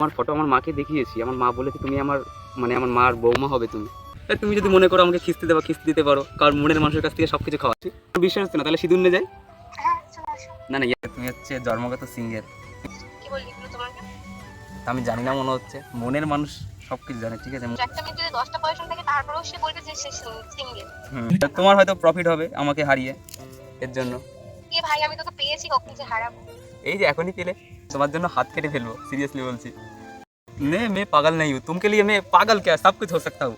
আমার ফটো আমার মাকে দেখিয়েছি, আমার মা বলেছে তুমি আমার আমার মার বৌমা হবে তুমি। তুমি যদি মনে করো আমাকে খিস্তি দিতে পারো, কারণ মনের মানুষের কাছ থেকে সব কিছু খাওয়াচ্ছি। বিশ্বাস হচ্ছে না, তাহলে সিঁদুর নিয়ে যাই। না না, তুমি হচ্ছে জন্মগত সিঙ্গেল। কি বললি এগুলো তোমাকে? আমি জানি না, মনে হচ্ছে মনের মানুষ সব কিছু জানে, ঠিক আছে। একটা মেয়ে যদি 10টা বয়ফ্রেন্ড থাকে তারপরেও সে বলবে যে সে সিঙ্গেল। তোমার হয়তো প্রফিট হবে আমাকে হারিয়ে, এর জন্য। এ ভাই, আমি তোকে পেয়েছি, কখন যে হারাবো? এই যে এখনই পেলে, তোমার জন্য হাত কেটে ফেলবো, সিরিयसली বলছি। नहीं मैं पागल नहीं हूँ, तुमके लिए मैं पागल क्या सब कुछ हो सकता हूँ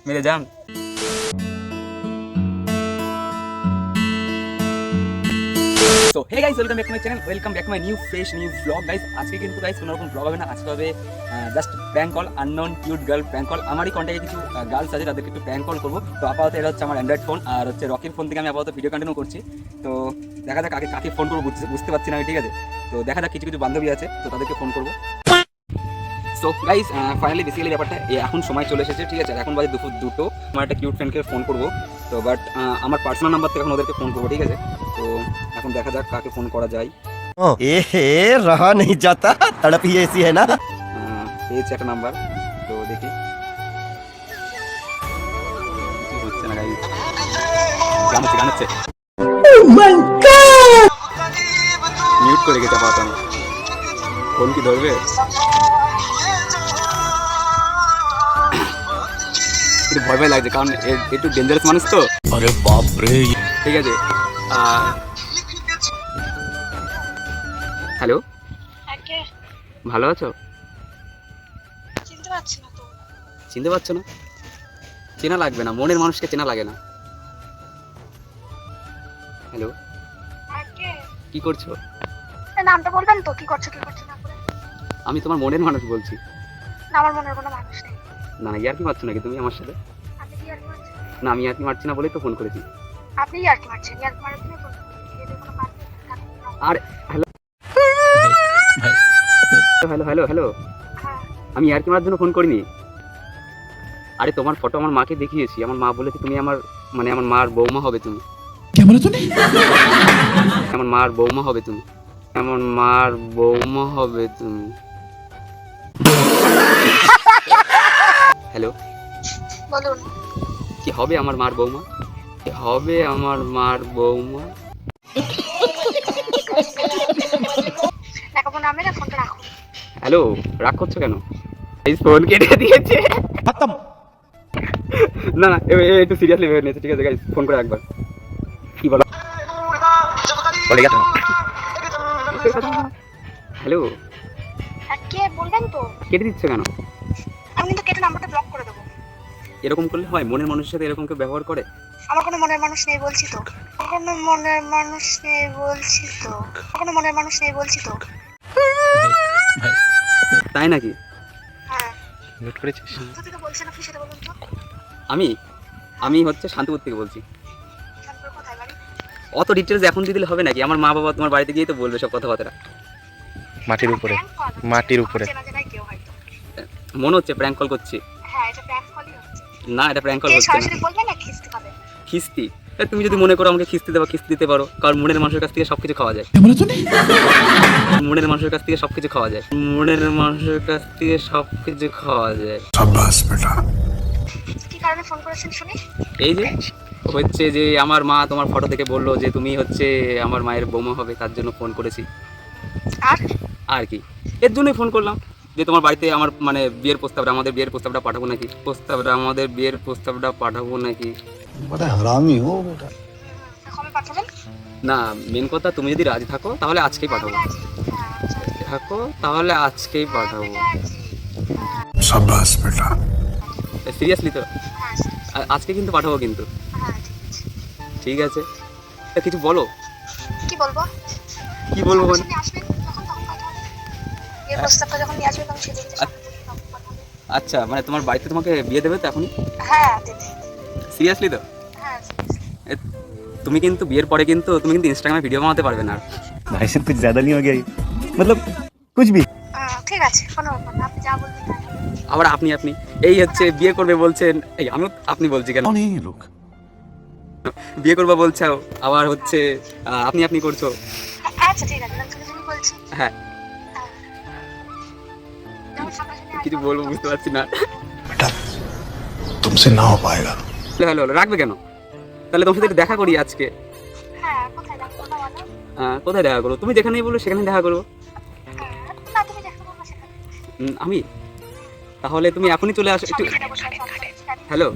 मेरे जान। So hey guys, welcome back to my channel, welcome back to my new fresh new vlog guys। আজকে কিন্তু গাইস কোনো রকম vlog হবে না, আজকে হবে just prank call, unknown cute girl prank call. আমারই কন্ট্যাক্টে কিছু গার্লস আছে, তাদেরকে একটু প্র্যাঙ্ক কল করবো। তো আপাতত এটা হচ্ছে আমার অ্যান্ড্রয়েড ফোন, আর হচ্ছে রকির ফোন থেকে আমি আপাতত ভিডিও কন্টিনিউ করছি। তো দেখা যাক কাকে ফোন করবো বুঝতে পারছি না আমি, ঠিক আছে। তো দেখা যাক, কিছু কিছু বান্ধবী আছে, তো তাদেরকে ফোন করবো। সো গাইস ফাইনালি বেসিক্যালি ব্যাপারটা এখন সময় চলে এসেছে, ঠিক আছে। এখন বাজে দুপুর 2টো। আমার একটা কিউট ফ্রেন্ডকে ফোন করবো, তো বাট আমার পার্সোনাল নাম্বার থেকে এখন ওদেরকে ফোন করবো, ঠিক আছে। তো এখন দেখা যাক কাকে ফোন করা যায়। रहा नहीं जाता, तड़प ही ऐसी है ना। পেয়েছি একটা নাম্বার, তো দেখি কি হচ্ছে না গাইস। গান হচ্ছে মিউট করে গেছে আপাতত। আমি ফোন কি ধরবে? একটু ভয় লাগছে, কারণ একটু ডেঞ্জারাস মানুষ তো। अरे बाप रे। ঠিক আছে। হ্যালো, ভালো আছো? চিনতে পারছি না তো। চিনতে পারছো না? চেনা লাগবে না, মনের মানুষকে চেনা লাগে না। হ্যালো, কি করছো? নামটা বলবেন তো? কি করছো না করে? আমি তোমার মনের মানুষ বলছি। না, আমার মনের কোনো মানুষ নেই। না না, ইয়ার্কি মারছো নাকি তুমি আমার সাথে? আপনি কি ইয়ার্কি মারছেন? না, আমি ইয়ার্কি মারছি না বলেই তো ফোন করেছি। আপনি ইয়ার্কি মারছেন, ইয়ার্কি মারার জন্য ফোন করছি। এদের কোনো কাজ নেই। আর হ্যালো হ্যালো হ্যালো হ্যালো, হ্যাঁ, আমি ইয়ার্কি মারার জন্য ফোন করিনি। আরে তোমার ফটো আমার মাকে দেখিয়েছি, আমার মা বলেছে তুমি আমার আমার মার বৌমা হবে তুমি। क्या बोला तूने? আমার মার বৌমা হবে তুমি, আমার মার বৌমা হবে তুমি। হ্যালো, বলুন। কি হবে আমার মার বৌমা? কি হবে আমার মার বৌমা? দেখাবো নামে না, ফোনটা রাখুন। হ্যালো, রাগ করছো কেন? এই ফোন কেটে দিয়েছে। खत्म। না না, একটু সিরিয়াসলি ভেবে নিয়েছে, ঠিক আছে গাইস। ফোন করে একবার কি বলো বলে গেছে। হ্যালো, কে বলবেন তো? কেটে দিচ্ছ কেন? আমি কিন্তু কেটে নাম্বারটা ব্লক করে দেবো। এরকম করলে হয়? মনের মানুষের সাথে এরকম কেউ ব্যবহার করে? আমার কোনো মনের মানুষ নেই বলছি তো। কোনো মনের মানুষ নেই বলছি তো। কোনো মনের মানুষ নেই বলছি তো। তাই নাকি? হ্যাঁ, নোট করেছিস? যদি তো বলছেন আপনি সেটা বলুন তো। আমি হচ্ছে শান্তিপুর থেকে বলছি। শান্তপুর কোথায় বাড়ি? অত ডিটেলস এখন দিলে হবে নাকি? আমার মা বাবা তোমার বাড়িতে গিয়েই তো বলবে সব কথাবার্তা। মাটির উপরে Prank call হচ্ছে। মাটির উপরে আমার চেনা জানাই কেউ হয়তো। মনে হচ্ছে প্র্যাঙ্ক কল করছি। হ্যাঁ, এটা প্র্যাঙ্ক কলই হচ্ছে। না, এটা প্র্যাঙ্ক কল কে হচ্ছে না। সরাসরি বলবে না খিস্তি খাবে? খিস্তি? তুমি যদি মনে করো আমাকে খিস্তি দিতে পারো, কারণ মনের মানুষের কাছ থেকে সব কিছু খাওয়া যায়। क्या बोला तूने? মনের মানুষের কাছ থেকে সব কিছু খাওয়া যায়। মনের মানুষের কাছ থেকে সব কিছু খাওয়া যায়। शाबाश बेटा। কি কারণে ফোন করেছেন শুনি? এই যে হচ্ছে যে আমার মা তোমার ফটো দেখে বললো যে তুমি হচ্ছে আমার মায়ের বৌমা হবে, তার জন্য ফোন করেছি। আর আর কি, এর জন্যই ফোন করলাম যে তোমার বাড়িতে আমার আমাদের বিয়ের প্রস্তাবটা পাঠাবো নাকি। बड़ा हरामी हो बेटा। কবে পাঠাবেন? না, মেন কথা তুমি যদি রাজি থাকো তাহলে আজকেই পাঠাবো। शाबाश बेटा। সিরিয়াসলি তো? হ্যাঁ, আজকে কিন্তু পাঠাবো কিন্তু। হ্যাঁ, ঠিক আছে। ঠিক আছে, তা কিছু বলো। কি বলবো? কি বলবো মানে? আপনি আসবেন তখন পাঠাবেন। এই প্রস্তাবটা যখন নিয়ে আসবেন তখন সেদিন তখন পাঠাবেন। আচ্ছা, তোমার বাড়িতে তোমাকে বিয়ে দেবে তো এখনই? হ্যাঁ, দেবে। সিরিয়াসলি তো? হ্যাঁ, তুমি কিন্তু বিয়ের পরে কিন্তু ইনস্টাগ্রামে ভিডিও বানাতে পারবে না। भाई साहब कुछ ज्यादा नहीं हो गया ये? मतलब कुछ भी। ঠিক আছে, কোনো ব্যাপার না, আপনি যা বলবেন তাই হবে। আবার আপনি এই হচ্ছে বিয়ে করবে বলছেন, এই আমি আপনি বলছি কেন? कौन है ये लोग? বিয়ে করবা বলছো, আবার হচ্ছে আপনি করছো। আচ্ছা, ঠিক আছে, তুমি বলছি। হ্যাঁ, আমার সামনাসামনি কিছু বলবো বুঝতে পারছি না। तुमसे ना हो पाएगा। হ্যালো হ্যালো, রাখবে কেন? তাহলে তোমার সাথে একটু দেখা করি আজকে। হ্যাঁ, কোথায় যাবো কথা বলো? কোথায় দেখা করবো? তুমি যেখানেই বলবো সেখানে দেখা করবো। হ্যাঁ, না তুমি দেখা করবো সেখানে। আমি তাহলে তুমি এখনই চলে আসো একটু। সামনে বসে আছি, আমি- হ্যালো,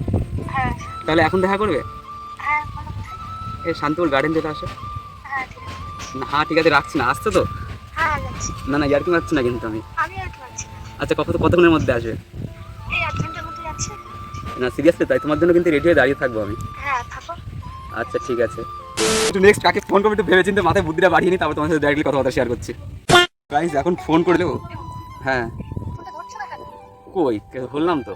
হ্যাঁ, তাহলে এখন দেখা করবে? হ্যাঁ, বলো কোথায়? এই শান্তিপুর গার্ডেন চলে আসো। হ্যাঁ, ঠিক আছে। না, হ্যাঁ ঠিক আছে, রাখছি না, আসছো তো? হ্যাঁ, যাচ্ছি। না না, ইয়ার্কি মারছি না কিন্তু আমি। আমি আর কি পাচ্ছি না। আচ্ছা, কতক্ষণের মধ্যে আসবে? এই 8 ঘন্টার মধ্যে যাচ্ছি। না সিরিয়াসলি, তাই তোমার জন্য কিন্তু রেডি হয়ে দাঁড়িয়ে থাকবো আমি। হ্যাঁ, থাকো। আচ্ছা ঠিক আছে, একটু নেক্সট কাকে ফোন করবো একটু ভেবে চিন্তে মাথায় বুদ্ধিটা বাড়িয়ে নি, তারপর তোমার সাথে ডাইরেক্টলি কথাবার্তা শেয়ার করছি। গাইস এখন ফোন করে দেবো। হ্যাঁ, ফোনটা ধরছো না কেন? কই বললাম তো।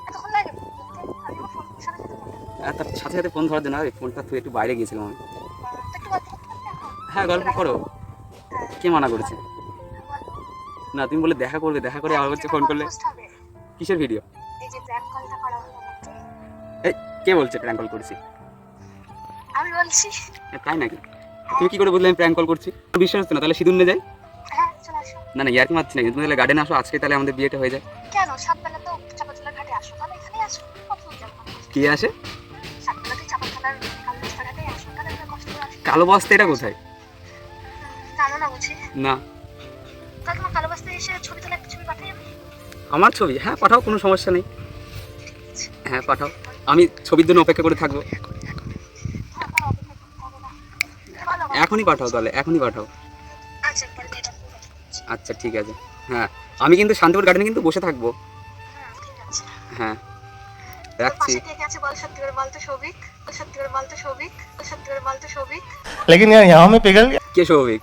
এতক্ষণ লাগে তো ধরতে? আমি আমার ফোন সাথে সাথে ফোনটা। তার সাথে সাথে ফোন ধরার জন্য ফোনটা তুই একটু বাইরে গিয়েছিলাম আমি। তো একটু গল্প করতে পারবে এখন? হ্যাঁ গল্প করো, কে মানা করেছে? বলো। না তুমি বলে দেখা করবে, দেখা করে আবার হচ্ছে ফোন করলে। post হবে। কিসের ভিডিও? এই যে prank callটা করা হলো আমাকে। এই কে বলছে প্র্যাঙ্ক কল করছি? আমি বলছি। তাই নাকি? তুমি কি করে বুঝলে আমি প্র্যাঙ্ক কল করছি? বিশ্বাস হচ্ছে না, তাহলে সিঁদুর নিয়ে যাই। হ্যাঁ, চলে আসো। না না, ইয়ার্কি মারছি না, কিন্তু তুমি তাহলে গার্ডেন আসো আজকে, তাহলে আমাদের বিয়েটা হয়ে যায়। কেন? সাতবেলা তো চাপাতলা ঘাটে আসো, তাহলে এখানে আসো। কত দূর যাবো? কে আসে? সাতবেলা তো চাপাতলার কালো রাস্তা ঘাটে আসো, তাহলে এত কষ্ট করে আসো। কালো বস্তা এটা কোথায়? জানো না বুঝি? না, তাহলে তোমার কালো বস্তায় এসে ছবি তোলা একটা ছবি পাঠাই আমি। আমার ছবি? হ্যাঁ পাঠাও, কোনো সমস্যা নেই। হ্যাঁ পাঠাও, আমি ছবির জন্য অপেক্ষা করে থাকবো। হ্যাঁ, আমার অপেক্ষা করতে হবে না। ভালো কথা। এখনই পাঠাও, তাহলে এখনই পাঠাও। আচ্ছা, পরে এটা আচ্ছা ঠিক আছে। হ্যাঁ, আমি কিন্তু শান্তিপুর গার্ডেনে কিন্তু বসে থাকবো। হ্যাঁ, ঠিক আছে। হ্যাঁ তোর রাখছি। পাশে কে কে আছে বল? সত্যি করে বল তো সৌভিক। সত্যি করে বল তো সৌভিক। সত্যি করে বল তো সৌভিক। लेकिन यार यहाँ में पिघल गया। কে সৌভিক?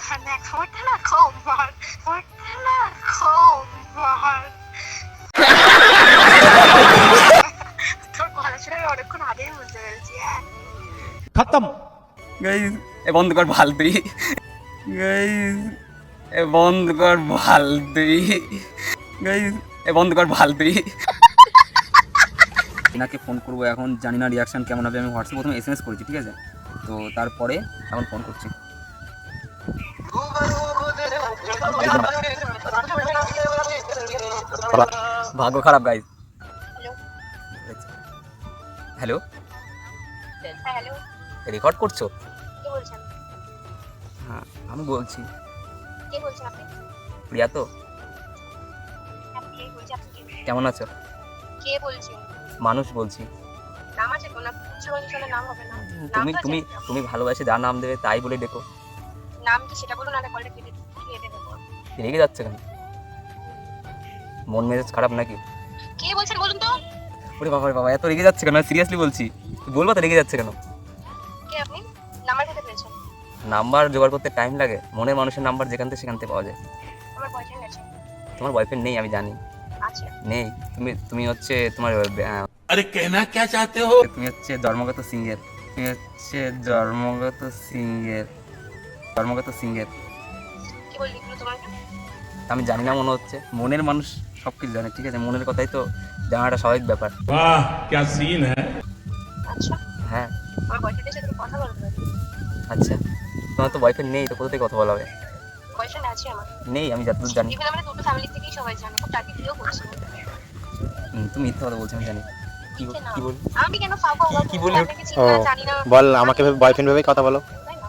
হ্যাঁ, দেখ ওটা না খুব মার। ওটা না খুব মার। তোর গলা শুনে আমি অনেকক্ষণ আগেই বুঝতে পেরেছি। হ্যাঁ। खत्म। গাইস এ বন্ধ কর ফালতুই। গাইস এ বন্ধ কর ফালতুই। গাইস এ বন্ধ কর ফালতুই। এনাকে ফোন করবো এখন, জানি না রিয়াকশন কেমন হবে। আমি হোয়াটসঅ্যাপ প্রথমে এসএমএস করেছি, ঠিক আছে? তো তারপরে এখন ফোন করছি। ভাগ্য খারাপ গাইস। হ্যালো, হ্যাঁ, হ্যালো। রেকর্ড করছো? কে বলছেন? হ্যাঁ আমি বলছি। কে বলছেন আপনি? প্রিয়া তো? আপনি কে বলছেন? আপনি কে? কেমন আছো? কে বলছেন? মানুষ বলছি। নাম আছে কোন? কিছু শুনে নাম হবে না। তুমি তুমি তুমি ভালোবাসে যা নাম দেবে তাই বলে ডেকো। নাম কি সেটা বলুন, আরে কলটা কেটে দেবো। রেগে যাচ্ছে কেন? মন মেজাজ খারাপ নাকি? কে বলছেন বলুন তো? ওরে বাবা রে বাবা, এত রেগে যাচ্ছে কেন? সিরিয়াসলি বলছি, বলবা তো রেগে যাচ্ছে কেন? কে আপনি? নাম্বার কোথায় পেয়েছেন? নাম্বার জোগাড় করতে টাইম লাগে, মনের মানুষের নাম্বার যেখান থেকে সেখান থেকে পাওয়া যায়। আমার বয়ফ্রেন্ড আছে। তোমার বয়ফ্রেন্ড নেই আমি জানি। আছে। নেই? তুমি তুমি হচ্ছে তোমার अरे कहना क्या चाहते हो? তুমি হচ্ছে জন্মগত সিঙ্গেল। তুমি হচ্ছে জন্মগত সিঙ্গেল। জন্মগত সিঙ্গেল। কি বললি এগুলো তোমাকে? আমি জানি না মনে হচ্ছে। মনের মানুষ সব কিছু জানে, ঠিক আছে? মনের কথাই তো জানাটা স্বাভাবিক ব্যাপার। वाह क्या सीन है। আচ্ছা, হ্যাঁ আমার বয়ফ্রেন্ডের সাথে তুমি কথা বলবে? আচ্ছা, তোমার তো বয়ফ্রেন্ড নেই, তো কোথা থেকে কথা বলা হবে? বয়ফ্রেন্ড আছে আমার। নেই আমি যতদূর জানি। ইভেন আমরা দুটো ফ্যামিলি থেকেই সবাই জানে, খুব টার্গেট দিয়েও করছি। তুমি মিথ্যা কথা বলছো, আমি জানি। কি কি বল? আমি কেন ফাঁকা বলবো? কি বললি? আপনাকে চিনি না, জানি না। বল আমাকে বয়ফ্রেন্ড ভেবে কথা বলো। তাই না?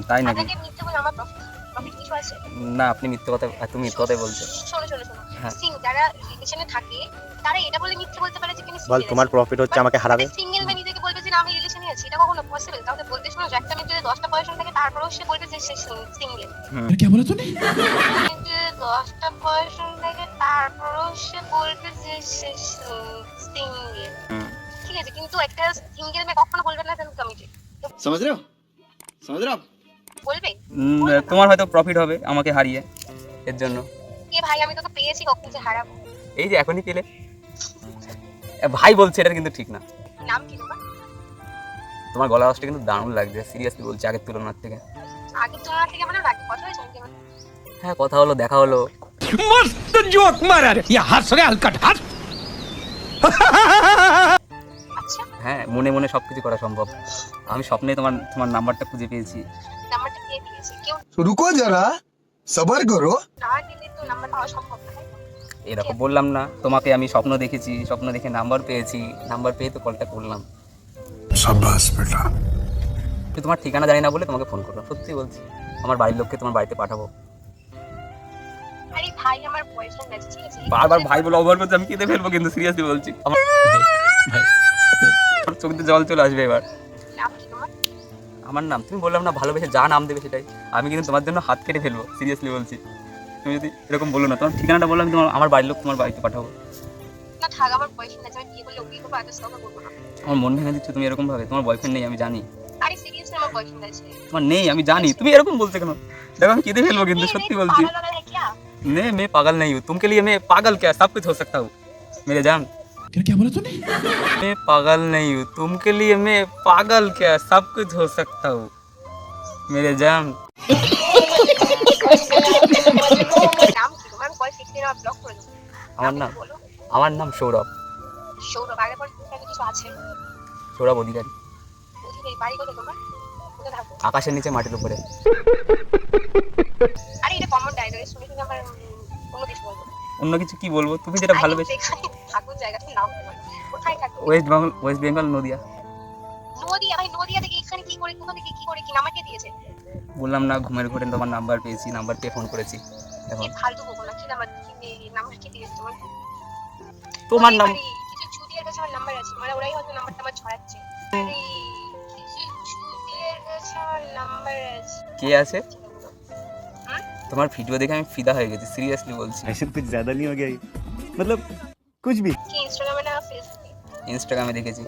তাই নাকি? আপনাকে মিথ্যে বলে আমার প্রফিট কিছু আছে? না আপনি মিথ্যা কথা, তুমি মিথ্যা কথাই বলছো। শোনো শোনো শোনো, হ্যাঁ। যারা রিলেশনে থাকে তারা এটা বলে মিথ্যে বলতে পারে যে তুমি বল তোমার প্রফিট হচ্ছে আমাকে হারাবে। সিঙ্গেল মেয়ে নিজেকে বলবে যে না আমি রিলেশনে আছি, এটা কখনো পসিবল? কাউকে বলতে শোনো, একটা মেয়ে যদি 10টা বয়ফ্রেন্ড থাকে তারপরেও সে বলবে যে সে সিঙ্গেল। क्या बोला तूने? যে 10টা বয়ফ্রেন্ড থাকে তারপরেও সে বলবে যে সে সিঙ্গেল। ঠিক আছে, কিন্তু একটা সিঙ্গেল মেয়ে কখনো বলবে না তুমি কমিটেড। समझ रहे हो? समझ रहे हो? বলবে? তোমার হয়তো প্রফিট হবে আমাকে হারিয়ে, এর জন্য। কে ভাই, আমি তোকে পেয়েছি কখন যে হারাবো? এই যে এখনই পেলে। ভাই বলছে, এটা কিন্তু ঠিক না। নাম কি তোমার? তোমার গলা আওয়াজটা কিন্তু দারুণ লাগছে, সিরিয়াসলি বলছি, আগের তুলনার থেকে। আগের তুলনা থেকে মানে রাখি কথা হয়েছে নাকি আমার? হ্যাঁ কথা হলো, দেখা হলো। मस्त जोक मारा रे। ये हंस रहे हलकट हंस। আচ্ছা, হ্যাঁ মনে মনে সবকিছু করা সম্ভব। আমি স্বপ্নে তোমার তোমার নাম্বারটা খুঁজে পেয়েছি। নাম্বারটা কে দিয়েছে? কেউ रुको जरा सबर करो। না দিলে তো নাম্বার পাওয়া সম্ভব না, তাই তো? এই দেখো বললাম না তোমাকে আমি স্বপ্ন দেখেছি, স্বপ্ন দেখে নাম্বার পেয়েছি, নাম্বার পেয়ে তো কলটা করলাম। शाबाश बेटा। তো তোমার ঠিকানা জানি না বলে তোমাকে ফোন করলাম, সত্যি বলছি। আমার বাড়ির লোককে তোমার বাড়িতে পাঠাবো। আরে ভাই আমার বয়ফ্রেন্ড আছে, ঠিক আছে? বারবার ভাই বলে ওভার করছে, আমি কেঁদে ফেলবো কিন্তু, সিরিয়াসলি বলছি। আমার চোখে জল চলে আসবে এবার। নাম কি তোমার? আমার নাম তুমি বললাম না, ভালোবেসে যা নাম দেবে সেটাই। আমি কিন্তু তোমার জন্য হাত কেটে ফেলবো, সিরিয়াসলি বলছি। তুমি যদি এরকম বলো না, তোমার ঠিকানাটা বললাম, তোমার আমার বাড়ির লোক তোমার বাড়িতে পাঠাবো। না থাক, আমার বয়ফ্রেন্ড আছে, আমি বিয়ে করলে ওকেই করবো, আগে সঙ্গে করবো না। আমার মন ভেঙে দিচ্ছ তুমি এরকম ভাবে। তোমার বয়ফ্রেন্ড নেই আমি জানি। আরে সিরিয়াসলি আমার বয়ফ্রেন্ড আছে। তোমার নেই আমি জানি, তুমি এরকম বলতে কেন? দেখো আমি কেঁদে ফেলবো কিন্তু, সত্যি বলছি। पागल वागल है क्या? नहीं मैं पागल नहीं हूँ, तुमके लिए मैं पागल क्या सब कुछ हो सकता हूँ मेरे जान। क्या बोला तूने? मैं पागल नहीं हूँ, तुमके लिए मैं पागल क्या सब कुछ हो सकता हूँ मेरे जान। नाम কি তোমার? আমি কল 16 আর ব্লক করে দেবো। আমার নাম বলো। আমার নাম সৌরভ, সৌরভ, আগে পর এখানে কিছু আছে? সৌরভ অধিকারী। বুঝলি বাড়ি কোথায় তোমার? কোথায় থাকো? আকাশের নিচে মাটির উপরে। আরে এটা কমন ডায়লগ, শুনে শুনে আমার কোনো কিছু বলবো। অন্য কিছু কি বলবো, তুমি যেটা ভালোবেসে। এখানে থাকো, জায়গাটার নাম বলো। কোথায় থাকো? ওয়েস্ট বেঙ্গল নদিয়া। নদিয়া? ভাই নদিয়া থেকে এখানে কি করে, কোথা থেকে কি করে, কি নাম্বার কে দিয়েছে? বললাম না ঘুমের ঘোরে তোমার নাম্বার পেয়েছি, নাম্বার পেয়ে ফোন করেছি। এখন কি ফালতু বকো না, কি নাম্বার, কি নাম্বার কে দিয়েছে তোমার? তোমার নাম কিছু চুদিয়ার কাছে আমার নাম্বার আছে, মানে ওরাই হয়তো নাম্বারটা আমার ছড়াচ্ছে। আরে কিছু চুদিয়ার কাছে আমার নাম্বার আছে। কে আছে? তোমার ভিডিও দেখে আমি ফিদা হয়ে গেছি, সিরিয়াসলি বলছি। ऐसे कुछ ज्यादा नहीं हो गया ये? मतलब कुछ भी। কি ইনস্টাগ্রামে না ফেসবুকে? ইনস্টাগ্রামে দেখেছি।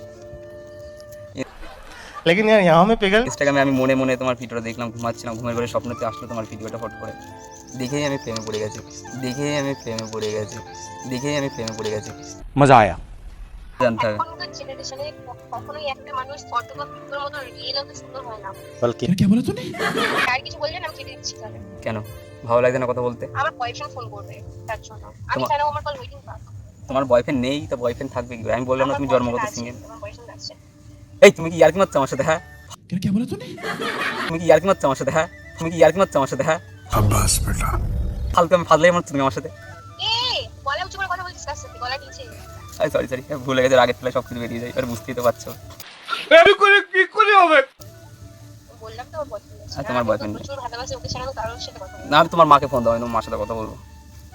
लेकिन यार यहाँ में पिघल ইনস্টাগ্রামে আমি মনে মনে তোমার ভিডিওটা দেখলাম, ঘুমাচ্ছিলাম, ঘুমের ঘরে স্বপ্নতে আসলো তোমার ভিডিওটা ফটো করে। দেখেই আমি প্রেমে পড়ে গেছি, দেখেই আমি প্রেমে পড়ে গেছি, দেখেই আমি প্রেমে পড়ে গেছি। मजा आया। জানতে হবে। এখনকার জেনারেশনে কখনোই একটা মানুষ ফটো বা ভিডিওর মতো রিয়েল অত সুন্দর হয় না। बल्कि क्या बोला तूने? আর কিছু বললেন আমি কেটে দিচ্ছি তাহলে। কেন ভালো লাগছে না কথা বলতে? আমার বয়ফ্রেন্ড ফোন করবে তার জন্য। আমি তোমার- কেন আমার কল ওয়েটিং পাবো? তোমার বয়ফ্রেন্ড নেই তো বয়ফ্রেন্ড থাকবে কি? আমি বললাম না তুমি জন্মগত সিঙ্গেল। আমার বয়ফ্রেন্ড আছে। এই তুমি কি ইয়ার্কি মারছো আমার সাথে? হ্যাঁ क्या बोला तूने? তুমি কি ইয়ার্কি মারছো আমার সাথে? হ্যাঁ তুমি কি ইয়ার্কি মারছো আমার সাথে? হ্যাঁ शाबाश बेटा। ফালতু আমি ফাজলাই মারছো তুমি আমার সাথে। এ গলা উঁচু করে কথা বলছিস কার সাথে? গলা নিচে। সরি সরি ভুলে গেছে, আগের ফেলে সব কিছু বেরিয়ে যায়, এবার বুঝতেই তো পারছো। বললাম তো আমার বয়ফ্রেন্ড আছে। আর তোমার আমি তো boyfriend নেই। প্রচুর ভালোবাসি ওকে ছাড়া আমি কারোর সাথে কথা বলি না আমি তোমার মাকে ফোন দাও, আমি তোমার মার সাথে কথা বলবো।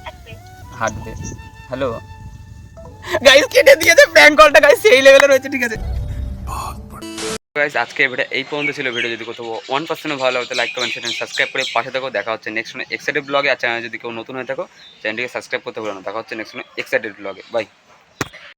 থাকবে। হাঁটবে। হ্যালো গাইস, কেটে দিয়েছে প্র্যাঙ্ক কলটা গাইস, সেই লেভেলে রয়েছে, ঠিক আছে গাইস। আজকে ভিডিও এই পর্যন্ত ছিল। ভিডিও যদি কোথাও 1% ভালো লাগে লাইক কমেন্ট শেয়ার সাবস্ক্রাইব করে পাশে থাকো। দেখা হচ্ছে নেক্সট এক্সাইটেড ব্লগে। আর চ্যানেল যদি কেউ নতুন হয়ে থাকো চ্যানেলটিকে সাবস্ক্রাইব করতে ভুলো না। দেখা হচ্ছে নেক্সট এক্সাইটেড ব্লগে। বাই।